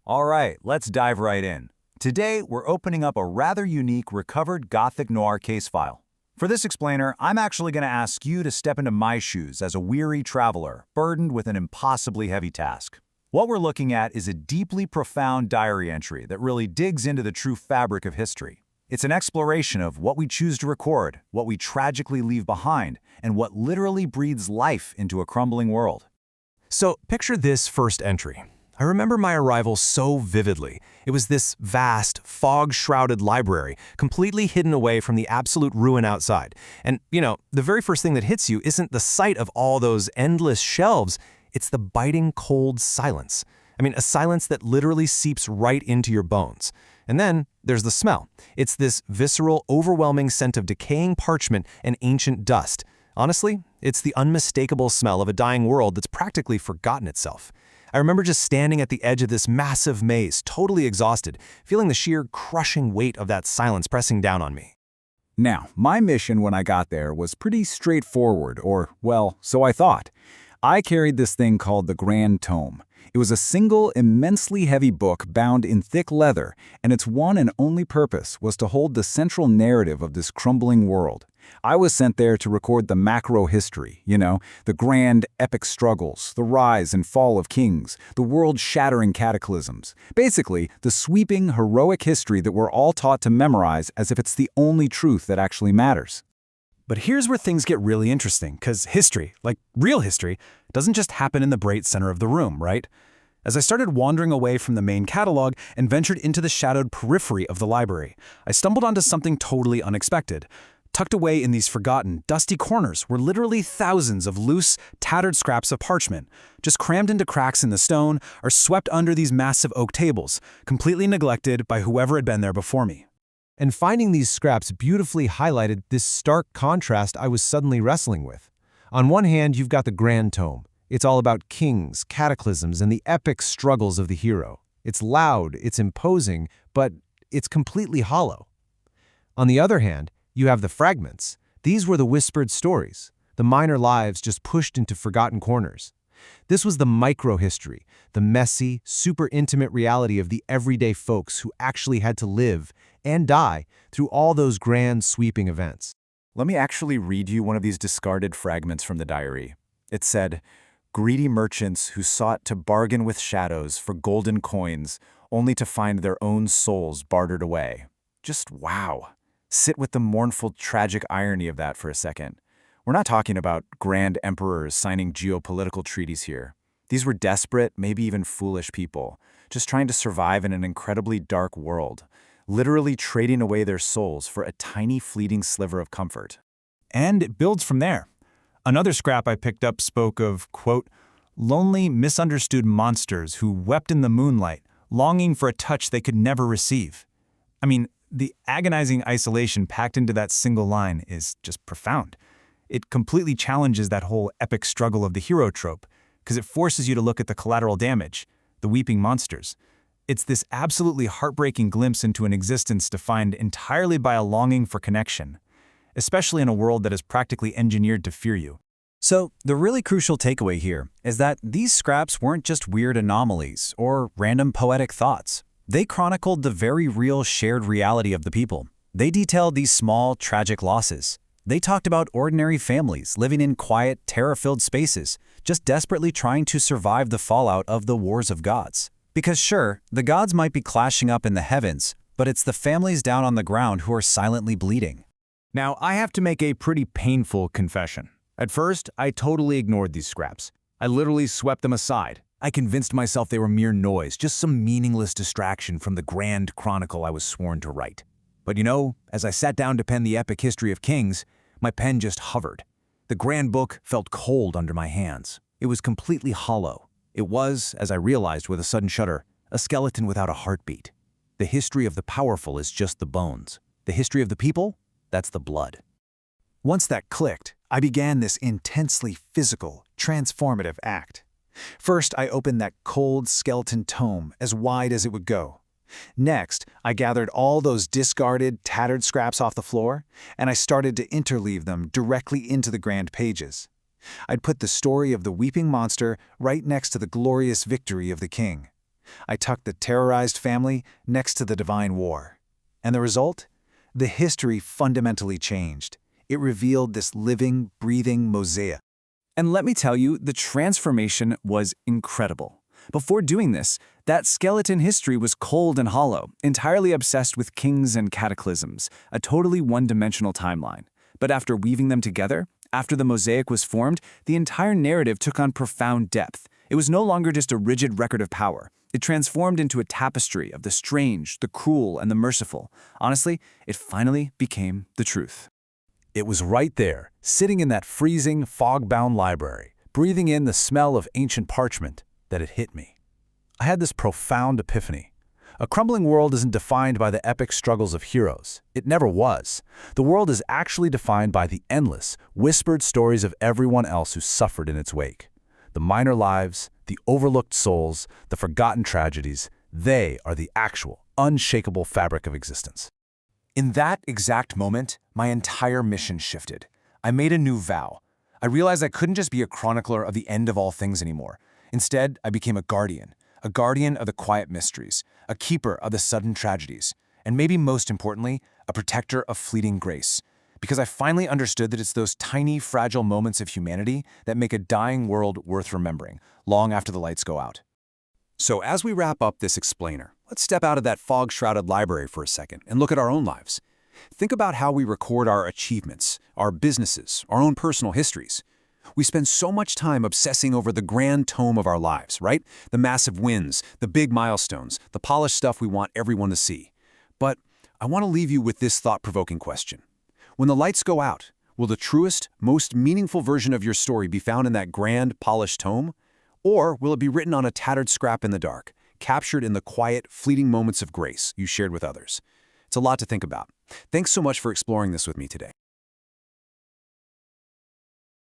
All right, let's dive right in. Today, we're opening up a rather unique recovered Gothic noir case file. For this explainer, I'm actually going to ask you to step into my shoes as a weary traveler, burdened with an impossibly heavy task. What we're looking at is a deeply profound diary entry that really digs into the true fabric of history. It's an exploration of what we choose to record, what we tragically leave behind, and what literally breathes life into a crumbling world. So picture this first entry. I remember my arrival so vividly. It was this vast, fog-shrouded library, completely hidden away from the absolute ruin outside. And, the very first thing that hits you isn't the sight of all those endless shelves, it's the biting cold silence. A silence that literally seeps right into your bones. And then there's the smell. It's this visceral, overwhelming scent of decaying parchment and ancient dust. Honestly, it's the unmistakable smell of a dying world that's practically forgotten itself. I remember just standing at the edge of this massive maze, totally exhausted, feeling the sheer crushing weight of that silence pressing down on me. Now, my mission when I got there was pretty straightforward, or, well, so I thought. I carried this thing called the Grand Tome. It was a single, immensely heavy book bound in thick leather, and its one and only purpose was to hold the central narrative of this crumbling world. I was sent there to record the macro history, the grand, epic struggles, the rise and fall of kings, the world-shattering cataclysms. Basically, the sweeping, heroic history that we're all taught to memorize as if it's the only truth that actually matters. But here's where things get really interesting, because history, like real history, doesn't just happen in the bright center of the room, right? As I started wandering away from the main catalog and ventured into the shadowed periphery of the library, I stumbled onto something totally unexpected. Tucked away in these forgotten, dusty corners were literally thousands of loose, tattered scraps of parchment, just crammed into cracks in the stone or swept under these massive oak tables, completely neglected by whoever had been there before me. And finding these scraps beautifully highlighted this stark contrast I was suddenly wrestling with. On one hand, you've got the Grand Tome. It's all about kings, cataclysms, and the epic struggles of the hero. It's loud, it's imposing, but it's completely hollow. On the other hand, you have the fragments. These were the whispered stories, the minor lives just pushed into forgotten corners. This was the micro-history, the messy, super intimate reality of the everyday folks who actually had to live and die through all those grand, sweeping events. Let me actually read you one of these discarded fragments from the diary. It said, "Greedy merchants who sought to bargain with shadows for golden coins only to find their own souls bartered away." Just wow. Sit with the mournful, tragic irony of that for a second. We're not talking about grand emperors signing geopolitical treaties here. These were desperate, maybe even foolish people, just trying to survive in an incredibly dark world, literally trading away their souls for a tiny, fleeting sliver of comfort. And it builds from there. Another scrap I picked up spoke of, quote, "lonely, misunderstood monsters who wept in the moonlight, longing for a touch they could never receive." The agonizing isolation packed into that single line is just profound. It completely challenges that whole epic struggle of the hero trope, because it forces you to look at the collateral damage, the weeping monsters. It's this absolutely heartbreaking glimpse into an existence defined entirely by a longing for connection, especially in a world that is practically engineered to fear you. So, the really crucial takeaway here is that these scraps weren't just weird anomalies or random poetic thoughts. They chronicled the very real shared reality of the people. They detailed these small, tragic losses. They talked about ordinary families living in quiet, terror-filled spaces, just desperately trying to survive the fallout of the wars of gods. Because sure, the gods might be clashing up in the heavens, but it's the families down on the ground who are silently bleeding. Now, I have to make a pretty painful confession. At first, I totally ignored these scraps. I literally swept them aside. I convinced myself they were mere noise, just some meaningless distraction from the grand chronicle I was sworn to write. But as I sat down to pen the epic history of kings, my pen just hovered. The grand book felt cold under my hands. It was completely hollow. It was, as I realized with a sudden shudder, a skeleton without a heartbeat. The history of the powerful is just the bones. The history of the people, that's the blood. Once that clicked, I began this intensely physical, transformative act. First, I opened that cold skeleton tome as wide as it would go. Next, I gathered all those discarded, tattered scraps off the floor, and I started to interleave them directly into the grand pages. I'd put the story of the weeping monster right next to the glorious victory of the king. I tucked the terrorized family next to the divine war. And the result? The history fundamentally changed. It revealed this living, breathing mosaic. And let me tell you, the transformation was incredible. Before doing this, that skeleton history was cold and hollow, entirely obsessed with kings and cataclysms, a totally one-dimensional timeline. But after weaving them together, after the mosaic was formed, the entire narrative took on profound depth. It was no longer just a rigid record of power. It transformed into a tapestry of the strange, the cruel, and the merciful. Honestly, it finally became the truth. It was right there, sitting in that freezing, fog-bound library, breathing in the smell of ancient parchment, that it hit me. I had this profound epiphany. A crumbling world isn't defined by the epic struggles of heroes. It never was. The world is actually defined by the endless, whispered stories of everyone else who suffered in its wake. The minor lives, the overlooked souls, the forgotten tragedies, they are the actual, unshakable fabric of existence. In that exact moment, my entire mission shifted. I made a new vow. I realized I couldn't just be a chronicler of the end of all things anymore. Instead, I became a guardian of the quiet mysteries, a keeper of the sudden tragedies, and maybe most importantly, a protector of fleeting grace. Because I finally understood that it's those tiny, fragile moments of humanity that make a dying world worth remembering, long after the lights go out. So as we wrap up this explainer, let's step out of that fog-shrouded library for a second and look at our own lives. Think about how we record our achievements, our businesses, our own personal histories. We spend so much time obsessing over the grand tome of our lives, right? The massive wins, the big milestones, the polished stuff we want everyone to see. But I want to leave you with this thought-provoking question. When the lights go out, will the truest, most meaningful version of your story be found in that grand, polished tome? Or will it be written on a tattered scrap in the dark, captured in the quiet, fleeting moments of grace you shared with others? It's a lot to think about. Thanks so much for exploring this with me today.